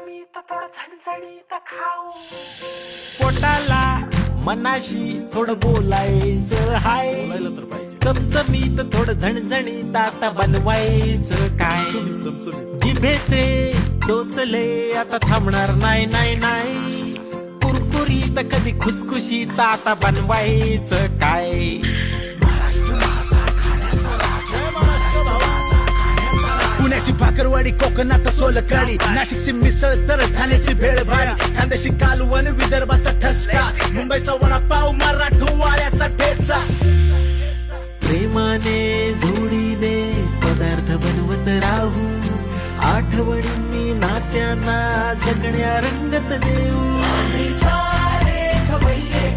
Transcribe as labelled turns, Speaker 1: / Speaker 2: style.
Speaker 1: चमचमीत थोडं झणझणीत खाऊ.
Speaker 2: पोटाला मनाशी थोडं बोलायचं हाय, चमचमीत थोडं झणझणीत आता बनवायचं काय. जिभेचे चोचले आता थांबणार नाही नाही नाही, कुरकुरीत कधी खुसखुशीत आता बनवायचं काय.
Speaker 3: पुण्याची भाकरवाडी, कोकणात सोलकढी, नाशिकची मिसळ तर ठाण्याची भेळ भारी, खानदेशी कालवण, विदर्भाचा ठसका, मुंबईचा वडापाव, मराठवाड्याचा ठेचा.
Speaker 2: प्रेमाने जोडीने पदार्थ बनवत राहू, आठवणींनी नात्यांना जगण्या रंगत देऊ.
Speaker 1: सारे खवय्ये